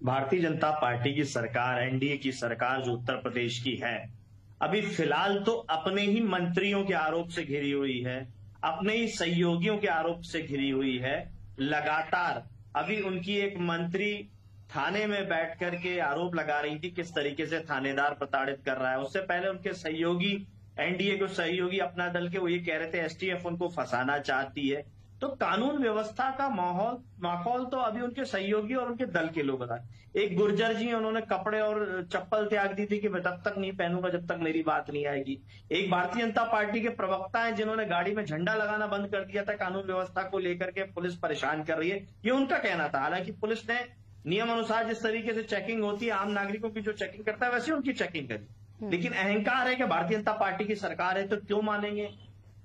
Bharatiya Janata party की सरकार, NDA की सरकार जो उत्तर प्रदेश की है, अभी फिलहाल तो अपने ही मंत्रियों के आरोप से घिरी हुई है, अपने ही सहयोगियों के आरोप से घिरी हुई है। लगातार अभी उनकी एक मंत्री थाने में बैठ करके आरोप लगा रही थी किस तरीके से थानेदार प्रताड़ित कर रहा है। उससे पहले उनके सहयोगी, एनडीए के सहयोगी अपना दल के, वो ये कह रहे थे एसटीएफ उनको फंसाना चाहती है। तो कानून व्यवस्था का माहौल तो अभी उनके सहयोगी और उनके दल के लोग बताए। एक गुर्जर जी, उन्होंने कपड़े और चप्पल त्याग दी थी कि मैं तब तक नहीं पहनूंगा जब तक मेरी बात नहीं आएगी। एक भारतीय जनता पार्टी के प्रवक्ता हैं जिन्होंने गाड़ी में झंडा लगाना बंद कर दिया था कानून व्यवस्था को लेकर के, पुलिस परेशान कर रही है, ये उनका कहना था। हालांकि पुलिस ने नियम अनुसार जिस तरीके से चेकिंग होती है, आम नागरिकों की जो चेकिंग करता है, वैसे उनकी चेकिंग करी। लेकिन अहंकार है कि भारतीय जनता पार्टी की सरकार है तो क्यों मानेंगे,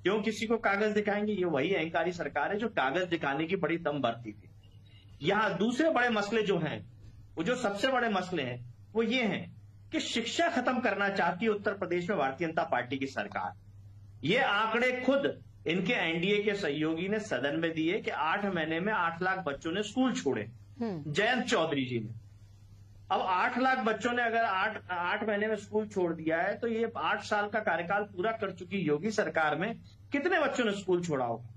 क्यों किसी को कागज दिखाएंगे। ये वही अहंकारी सरकार है जो कागज दिखाने की बड़ी दम भरती थी। यहां दूसरे बड़े मसले जो हैं, वो जो सबसे बड़े मसले हैं वो ये हैं कि शिक्षा खत्म करना चाहती है उत्तर प्रदेश में भारतीय जनता पार्टी की सरकार। ये आंकड़े खुद इनके एनडीए के सहयोगी ने सदन में दिए कि 8 महीने में 8 लाख बच्चों ने स्कूल छोड़े। जयंत चौधरी जी ने, अब 8 लाख बच्चों ने अगर 8 महीने में स्कूल छोड़ दिया है तो ये 8 साल का कार्यकाल पूरा कर चुकी योगी सरकार में कितने बच्चों ने स्कूल छोड़ा होगा।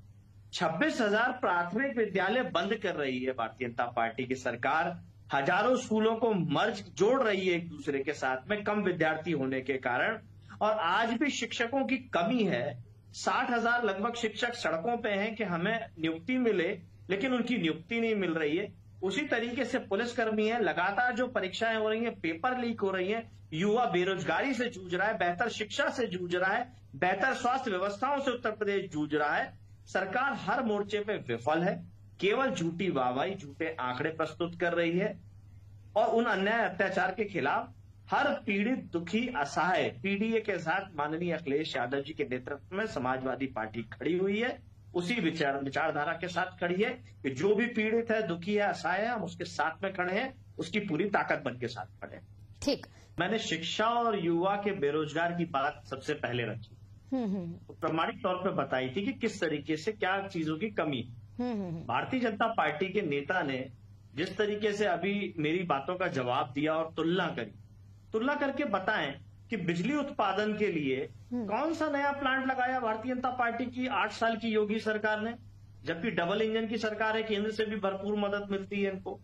26,000 प्राथमिक विद्यालय बंद कर रही है भारतीय जनता पार्टी की सरकार। हजारों स्कूलों को मर्ज जोड़ रही है एक दूसरे के साथ में, कम विद्यार्थी होने के कारण। और आज भी शिक्षकों की कमी है। 60,000 लगभग शिक्षक सड़कों पे हैं कि हमें नियुक्ति मिले, लेकिन उनकी नियुक्ति नहीं मिल रही है। उसी तरीके से पुलिसकर्मी है, लगातार जो परीक्षाएं हो रही हैं, पेपर लीक हो रही हैं, युवा बेरोजगारी से जूझ रहा है, बेहतर शिक्षा से जूझ रहा है, बेहतर स्वास्थ्य व्यवस्थाओं से उत्तर प्रदेश जूझ रहा है। सरकार हर मोर्चे पे विफल है, केवल झूठी वाहवाही, झूठे आंकड़े प्रस्तुत कर रही है और उन अन्याय अत्याचार के खिलाफ हर पीड़ित, दुखी, असहाय पीडीए के साथ माननीय अखिलेश यादव जी के नेतृत्व में समाजवादी पार्टी खड़ी हुई है। उसी विचारधारा के साथ खड़ी है कि जो भी पीड़ित है, दुखी है, असहाय है, हम उसके साथ में खड़े हैं, उसकी पूरी ताकत बन के साथ खड़े हैं। ठीक, मैंने शिक्षा और युवा के बेरोजगार की बात सबसे पहले रखी, तो प्रामाणिक तौर पर बताई थी कि किस तरीके से क्या चीजों की कमी। भारतीय जनता पार्टी के नेता ने जिस तरीके से अभी मेरी बातों का जवाब दिया और तुलना करके बताएं कि बिजली उत्पादन के लिए कौन सा नया प्लांट लगाया भारतीय जनता पार्टी की 8 साल की योगी सरकार ने, जबकि डबल इंजन की सरकार है, केंद्र से भी भरपूर मदद मिलती है इनको,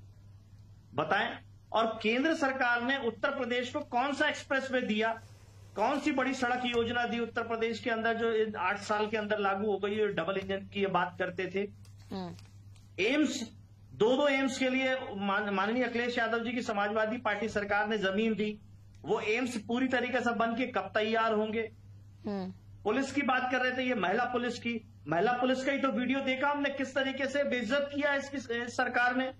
बताएं। और केंद्र सरकार ने उत्तर प्रदेश को कौन सा एक्सप्रेसवे दिया, कौन सी बड़ी सड़क योजना दी उत्तर प्रदेश के अंदर जो 8 साल के अंदर लागू हो गई और डबल इंजन की बात करते थे। एम्स, 2 एम्स के लिए माननीय अखिलेश यादव जी की समाजवादी पार्टी सरकार ने जमीन दी। वो एम्स पूरी तरीके से बन के कब तैयार होंगे। पुलिस की बात कर रहे थे, ये महिला पुलिस का ही तो वीडियो देखा हमने, किस तरीके से बेइज्जत किया इसकी सरकार ने।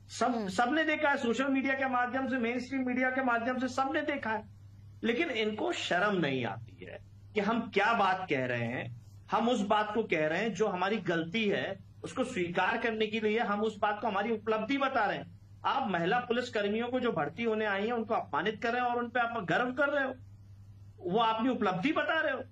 सबने देखा है, सोशल मीडिया के माध्यम से, मेन स्ट्रीम मीडिया के माध्यम से सबने देखा है। लेकिन इनको शर्म नहीं आती है कि हम क्या बात कह रहे हैं। हम उस बात को कह रहे हैं जो हमारी गलती है, उसको स्वीकार करने के लिए हम उस बात को हमारी उपलब्धि बता रहे हैं। आप महिला पुलिस कर्मियों को जो भर्ती होने आई हैं उनको अपमानित कर रहे हो और उन पे आप गर्व कर रहे हो, वो अपनी उपलब्धि बता रहे हो।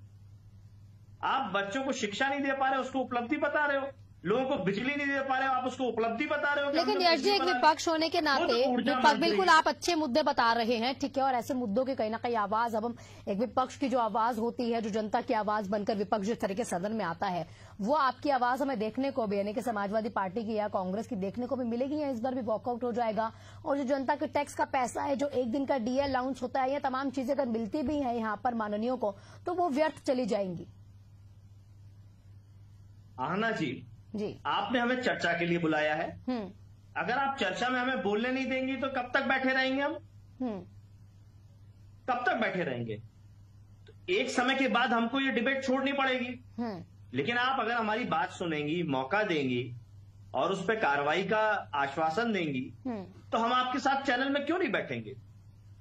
आप बच्चों को शिक्षा नहीं दे पा रहे हो, उसको उपलब्धि बता रहे हो। लोगों को बिजली नहीं दे पा रहे हो, आप उसको उपलब्धि बता रहे हो। लेकिन यश जी, एक विपक्ष होने के नाते बिल्कुल आप अच्छे मुद्दे बता रहे हैं, ठीक है, और ऐसे मुद्दों की कहीं ना कहीं आवाज, अब हम एक विपक्ष की जो आवाज होती है, जो जनता की आवाज बनकर विपक्ष जिस तरीके सदन में आता है, वो आपकी आवाज हमें देखने को भी, यानी कि समाजवादी पार्टी की या कांग्रेस की देखने को भी मिलेगी, या इस बार भी वॉकआउट हो जाएगा। और जो जनता के टैक्स का पैसा है, जो एक दिन का डीए अलाउंस होता है, ये तमाम चीजें अगर मिलती भी है यहाँ पर माननीयों को, तो वो व्यर्थ चली जाएंगी। आहना जी, आपने हमें चर्चा के लिए बुलाया है। अगर आप चर्चा में हमें बोलने नहीं देंगी तो कब तक बैठे रहेंगे हम? कब तक बैठे रहेंगे? तो एक समय के बाद हमको ये डिबेट छोड़नी पड़ेगी। लेकिन आप अगर हमारी बात सुनेंगी, मौका देंगी और उस पर कार्रवाई का आश्वासन देंगी, तो हम आपके साथ चैनल में क्यों नहीं बैठेंगे?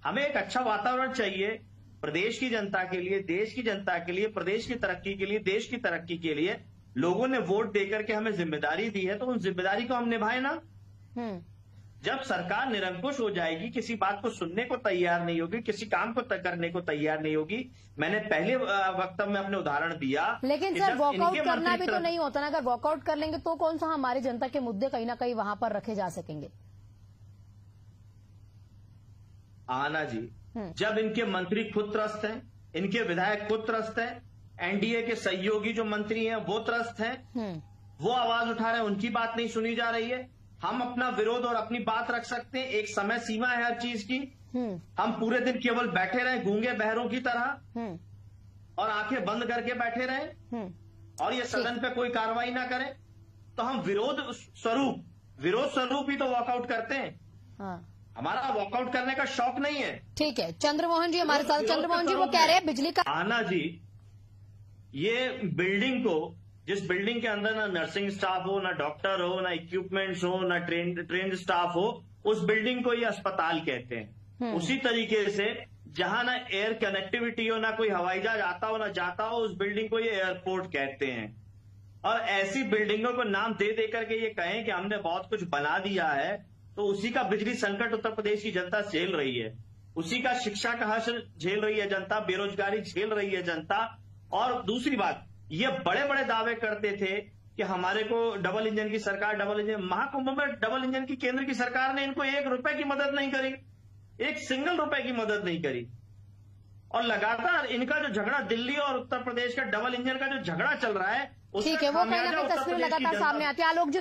हमें एक अच्छा वातावरण चाहिए प्रदेश की जनता के लिए, देश की जनता के लिए, प्रदेश की तरक्की के लिए, देश की तरक्की के लिए। लोगों ने वोट देकर के हमें जिम्मेदारी दी है, तो उन जिम्मेदारी को हम निभाए ना। जब सरकार निरंकुश हो जाएगी, किसी बात को सुनने को तैयार नहीं होगी, किसी काम को करने को तैयार नहीं होगी, मैंने पहले वक्तव्य में अपने उदाहरण दिया। लेकिन सर, वॉकआउट करना भी तो नहीं होता ना। अगर वॉकआउट कर लेंगे तो कौन सा हमारी जनता के मुद्दे कहीं ना कहीं वहां पर रखे जा सकेंगे? आना जी, जब इनके मंत्री खुद त्रस्त हैं, इनके विधायक खुद त्रस्त हैं, एनडीए के सहयोगी जो मंत्री हैं वो त्रस्त हैं, वो आवाज उठा रहे हैं, उनकी बात नहीं सुनी जा रही है। हम अपना विरोध और अपनी बात रख सकते हैं, एक समय सीमा है हर चीज की। हम पूरे दिन केवल बैठे रहें गूंगे बहरों की तरह और आंखें बंद करके बैठे रहें और ये सदन पे कोई कार्रवाई ना करें, तो हम विरोध स्वरूप ही तो वॉकआउट करते हैं। हाँ। हमारा वॉकआउट करने का शौक नहीं है। ठीक है, चंद्रमोहन जी हमारे साथ। चंद्रमोहन जी वो कह रहे हैं बिजली का आना जी, ये बिल्डिंग को, जिस बिल्डिंग के अंदर ना नर्सिंग स्टाफ हो, ना डॉक्टर हो, ना इक्विपमेंट्स हो, ना ट्रेन्ड स्टाफ हो, उस बिल्डिंग को ये अस्पताल कहते हैं। उसी तरीके से जहां ना एयर कनेक्टिविटी हो, ना कोई हवाई जहाज आता हो ना जाता हो, उस बिल्डिंग को ये एयरपोर्ट कहते हैं। और ऐसी बिल्डिंगों को नाम दे दे करके ये कहें कि हमने बहुत कुछ बना दिया है, तो उसी का बिजली संकट उत्तर प्रदेश की जनता झेल रही है, उसी का शिक्षा का हश्र झेल रही है जनता, बेरोजगारी झेल रही है जनता। और दूसरी बात, ये बड़े बड़े दावे करते थे कि हमारे को डबल इंजन की सरकार, डबल इंजन, महाकुंभ में डबल इंजन की केंद्र की सरकार ने इनको 1 रुपए की मदद नहीं करी, 1 सिंगल रुपए की मदद नहीं करी। और लगातार इनका जो झगड़ा दिल्ली और उत्तर प्रदेश का डबल इंजन का जो झगड़ा चल रहा है, ठीक है, वो कहीं ना कहीं तस्वीर लगातार सामने आती है। आलोक जी